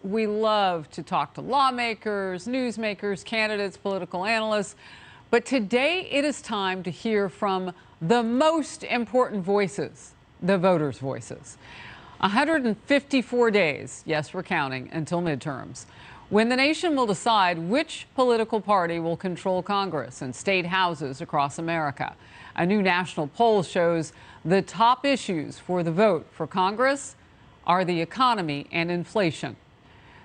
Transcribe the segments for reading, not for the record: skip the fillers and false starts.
We love to talk to lawmakers, newsmakers, candidates, political analysts, but today it is time to hear from the most important voices, the voters' voices. 154 days, yes, we're counting, until midterms, when the nation will decide which political party will control Congress and state houses across America. A new national poll shows the top issues for the vote for Congress are the economy and inflation.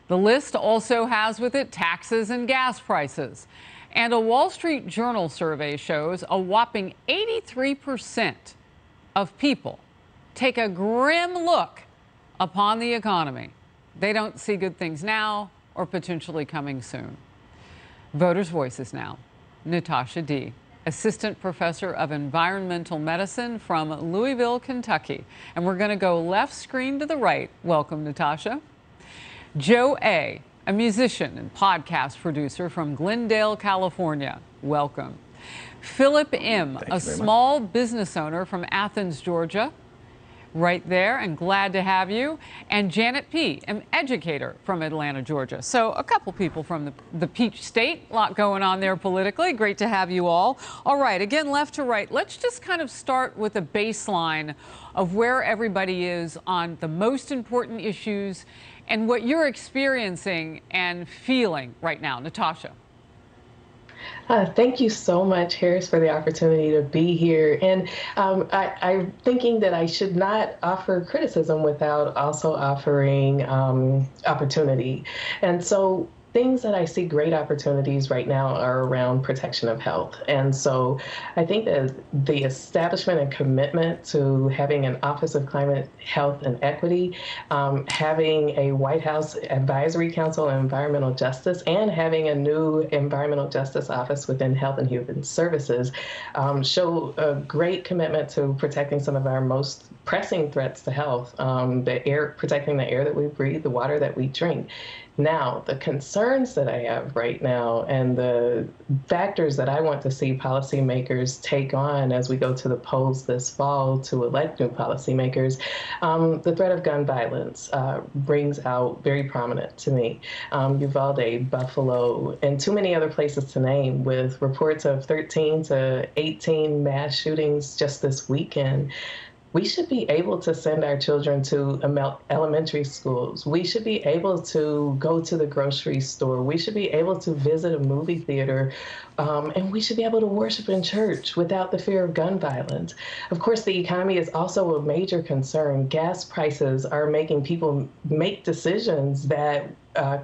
The list also has with it taxes and gas prices. And a Wall Street Journal survey shows a whopping 83% of people take a grim look upon the economy. They don't see good things now or potentially coming soon. Voters' Voices now. Natasha D., Assistant Professor of Environmental Medicine from Louisville, Kentucky. And we're going to go left screen to the right. Welcome, Natasha. Joe A., a musician and podcast producer from Glendale, California. Welcome. Philip M., a small business owner from Athens, Georgia. Right there, and glad to have you. And Janet P., an educator from Atlanta, Georgia. So a couple people from the Peach State, a lot going on there politically. Great to have you all. All right, again, left to right. Let's just kind of start with a baseline of where everybody is on the most important issues and what you're experiencing and feeling right now. Natasha. Thank you so much, Harris, for the opportunity to be here. And I'm thinking that I should not offer criticism without also offering opportunity. And so things that I see great opportunities right now are around protection of health. And so I think that the establishment and commitment to having an Office of Climate, Health, and Equity, having a White House Advisory Council on Environmental Justice, and having a new Environmental Justice Office within Health and Human Services show a great commitment to protecting some of our most pressing threats to health, protecting the air that we breathe, the water that we drink. Now, the concerns that I have right now and the factors that I want to see policymakers take on as we go to the polls this fall to elect new policymakers, the threat of gun violence brings out very prominent to me. Uvalde, Buffalo, and too many other places to name, with reports of 13 to 18 mass shootings just this weekend. We should be able to send our children to elementary schools. We should be able to go to the grocery store. We should be able to visit a movie theater. And we should be able to worship in church without the fear of gun violence. Of course, the economy is also a major concern. Gas prices are making people make decisions that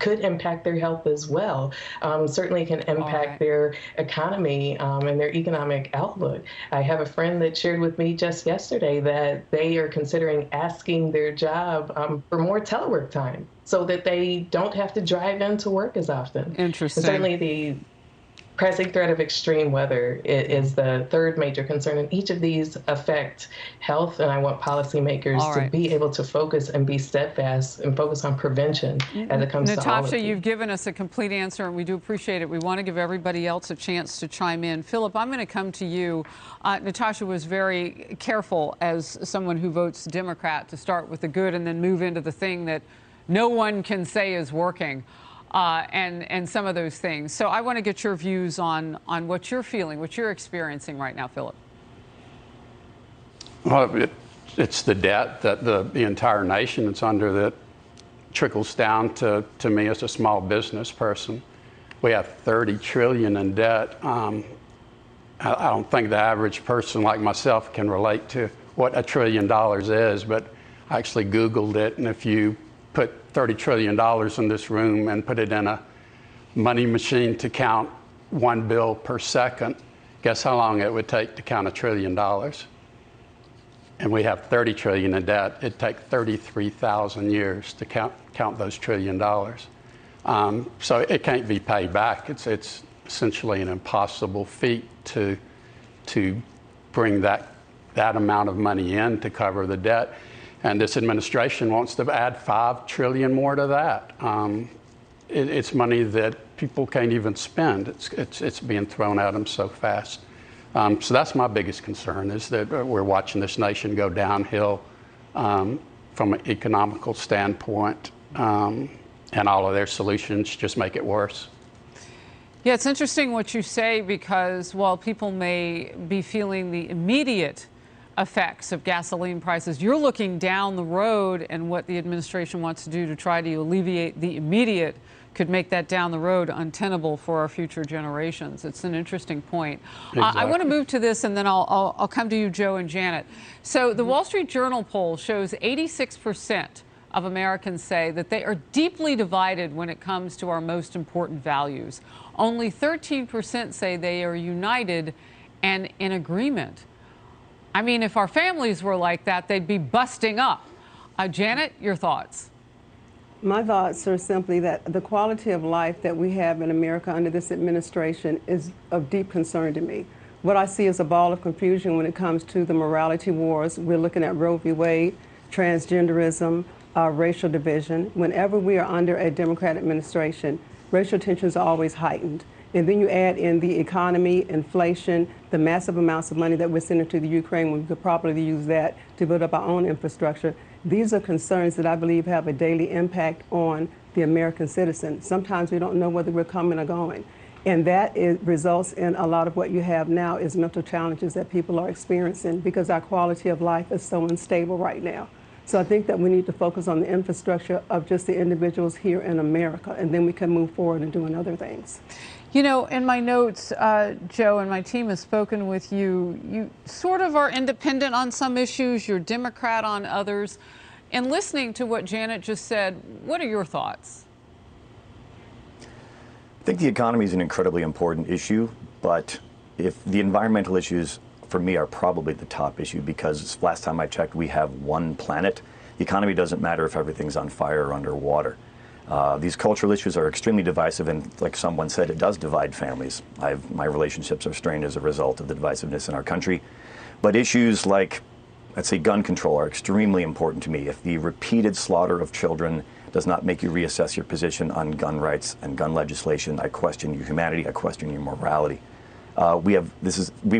could impact their health as well, certainly can impact their economy and their economic outlook. I have a friend that shared with me just yesterday that they are considering asking their job for more telework time so that they don't have to drive into work as often. Interesting. And certainly the pressing threat of extreme weather is the third major concern, and each of these affect health, and I want policymakers to be able to focus and be steadfast and focus on prevention as it comes to all of Natasha, you've given us a complete answer, and we do appreciate it. We want to give everybody else a chance to chime in. Philip, I'm going to come to you. Natasha was very careful, as someone who votes Democrat, to start with the good and then move into the thing that no one can say is working. And some of those things. So I want to get your views on what you're feeling, what you're experiencing right now, Philip. Well, it's the debt that the entire nation is under that trickles down to me as a small business person. We have $30 trillion in debt. I don't think the average person like myself can relate to what $1 trillion is, but I actually Googled it, and if you put $30 trillion in this room and put it in a money machine to count one bill per second, guess how long it would take to count $1 trillion? And we have 30 trillion in debt. It'd take 33,000 years to count those $1 trillion. So it can't be paid back. It's essentially an impossible feat to bring that amount of money in to cover the debt. And this administration wants to add $5 trillion more to that. It's money that people can't even spend. It's being thrown at them so fast. So that's my biggest concern, is that we're watching this nation go downhill from an economical standpoint. and all of their solutions just make it worse. Yeah, it's interesting what you say, because while people may be feeling the immediate effects of gasoline prices, you're looking down the road, and what the administration wants to do to try to alleviate the immediate could make that down the road untenable for our future generations. It's an interesting point. Exactly. I want to move to this, and then I'll come to you, Joe and Janet. So the Wall Street Journal poll shows 86% of Americans say that they are deeply divided when it comes to our most important values. Only 13% say they are united and in agreement. I mean, if our families were like that, they'd be busting up. Janet, your thoughts? My thoughts are simply that the quality of life that we have in America under this administration is of deep concern to me. What I see is a ball of confusion when it comes to the morality wars. We're looking at Roe v. Wade, transgenderism, racial division. Whenever we are under a Democrat administration, racial tensions are always heightened. And then you add in the economy, inflation, the massive amounts of money that we're sending to the Ukraine, when we could probably use that to build up our own infrastructure. These are concerns that I believe have a daily impact on the American citizen. Sometimes we don't know whether we're coming or going. And that results in a lot of what you have now is mental challenges that people are experiencing because our quality of life is so unstable right now. So I think that we need to focus on the infrastructure of just the individuals here in America, and then we can move forward and doing other things. You know, in my notes, Joe, and my team has spoken with you. You sort of are independent on some issues. You're Democrat on others. And listening to what Janet just said, what are your thoughts? I think the economy is an incredibly important issue, but if the environmental issues for me are probably the top issue, because last time I checked, we have one planet. The economy doesn't matter if everything's on fire or underwater. These cultural issues are extremely divisive, and like someone said, it does divide families. My relationships are strained as a result of the divisiveness in our country. But issues like, let's say, gun control are extremely important to me. If the repeated slaughter of children does not make you reassess your position on gun rights and gun legislation, I question your humanity, I question your morality.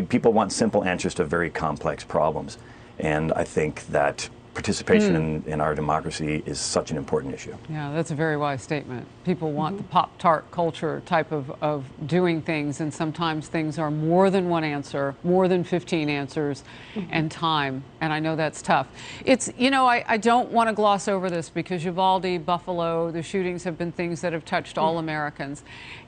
People want simple answers to very complex problems, and I think that participation in our democracy is such an important issue. Yeah, that's a very wise statement. People want the Pop-Tart culture type of doing things, and sometimes things are more than one answer, more than 15 answers, and time, and I know that's tough. It's, you know, I don't want to gloss over this, because Uvalde, Buffalo, the shootings have been things that have touched all Americans,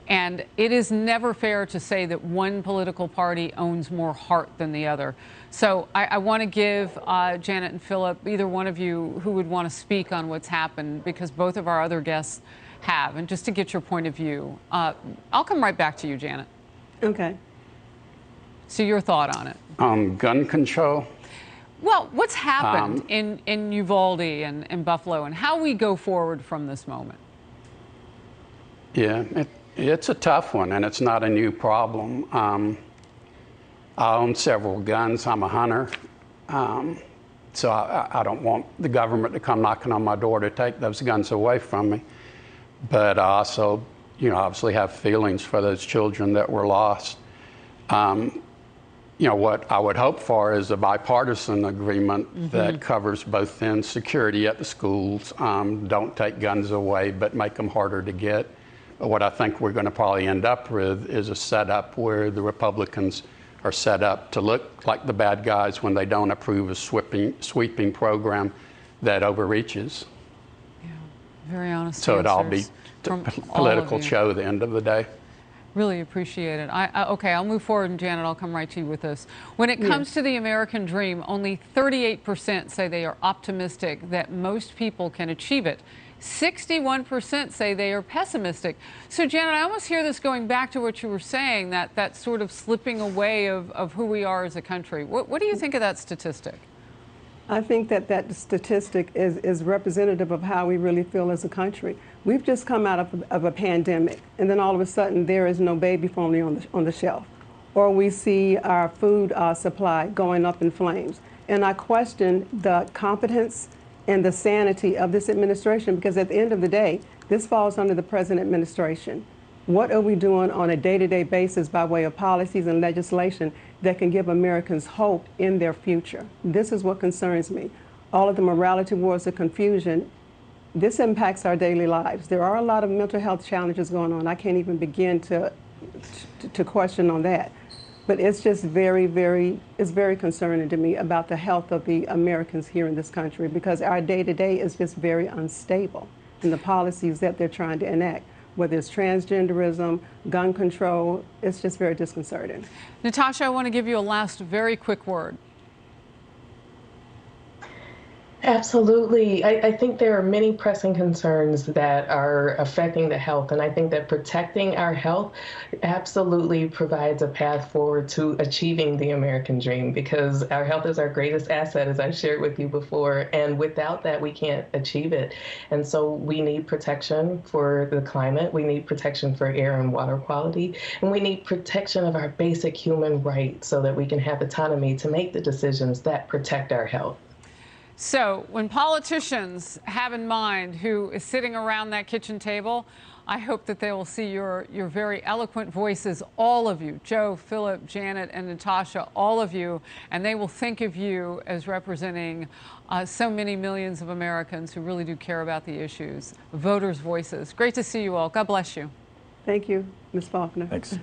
and it is never fair to say that one political party owns more heart than the other. So I want to give Janet and Philip, either one of you who would want to speak on what's happened, because both of our other guests have, and just to get your point of view. I'll come right back to you, Janet. Okay. So your thought on it. Gun control? Well, what's happened in Uvalde and Buffalo, and how we go forward from this moment? Yeah, it's a tough one, and it's not a new problem. I own several guns. I'm a hunter. So I don't want the government to come knocking on my door to take those guns away from me. But I also, you know, obviously have feelings for those children that were lost. You know, what I would hope for is a bipartisan agreement that covers both ends: security at the schools, don't take guns away, but make them harder to get. But what I think we're going to probably end up with is a setup where the Republicans are set up to look like the bad guys when they don't approve a sweeping program that overreaches. Yeah, very honest So it'll all be from political all of you. show at the end of the day. Really appreciate it. Okay, I'll move forward, and Janet, I'll come right to you with this. When it comes to the American dream, only 38% say they are optimistic that most people can achieve it. 61% say they are pessimistic. So, Janet, I almost hear this going back to what you were saying, that sort of slipping away of who we are as a country. What do you think of that statistic? I think that statistic is representative of how we really feel as a country. We've just come out of a pandemic, and then all of a sudden there is no baby formula on the shelf. Or we see our food supply going up in flames. And I question the competence and the sanity of this administration, because at the end of the day, this falls under the present administration. What are we doing on a day-to-day basis by way of policies and legislation that can give Americans hope in their future? This is what concerns me. All of the morality wars, the confusion, this impacts our daily lives. There are a lot of mental health challenges going on. I can't even begin to question on that. But it's just it's very concerning to me about the health of the Americans here in this country, because our day-to-day is just very unstable in the policies that they're trying to enact, whether it's transgenderism, gun control. It's just very disconcerting. Natasha, I want to give you a last very quick word. Absolutely. I think there are many pressing concerns that are affecting the health, and I think that protecting our health absolutely provides a path forward to achieving the American dream, because our health is our greatest asset, as I shared with you before, and without that, we can't achieve it. And so we need protection for the climate, we need protection for air and water quality, and we need protection of our basic human rights so that we can have autonomy to make the decisions that protect our health. So when politicians have in mind who is sitting around that kitchen table, I hope that they will see your very eloquent voices, all of you, Joe, Philip, Janet, and Natasha, all of you, and they will think of you as representing so many millions of Americans who really do care about the issues, voters' voices. Great to see you all. God bless you. Thank you, Ms. Faulkner. Thanks.